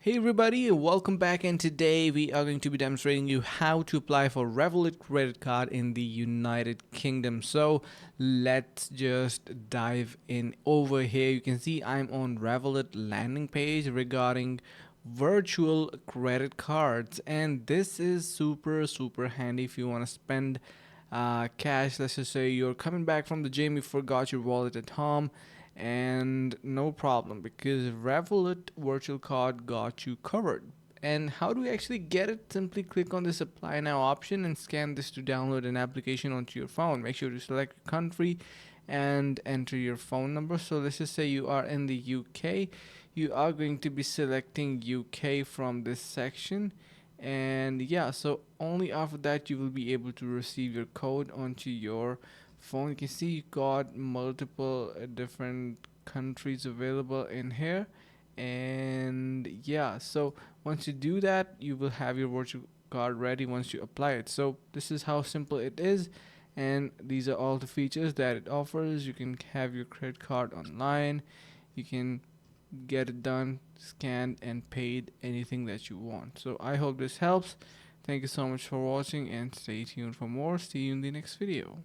Hey everybody, welcome back, and today we are going to be demonstrating you how to apply for Revolut credit card in the United Kingdom. So let's just dive in. Over here you can see I'm on Revolut landing page regarding virtual credit cards, and this is super handy if you want to spend cash. Let's just say you're coming back from the gym, you forgot your wallet at home, and no problem because Revolut virtual card got you covered. And how do we actually get it? Simply click on this apply now option and scan this to download an application onto your phone. Make sure to select your country and enter your phone number. So let's just say you are in the UK. You are going to be selecting UK from this section, and yeah, so only after that you will be able to receive your code onto your phone. You can see you got multiple different countries available in here, and yeah, so once you do that you will have your virtual card ready once you apply it. So this is how simple it is, and these are all the features that it offers. You can have your credit card online, you can get it done, scanned and paid, anything that you want. So I hope this helps. Thank you so much for watching and stay tuned for more. See you in the next video.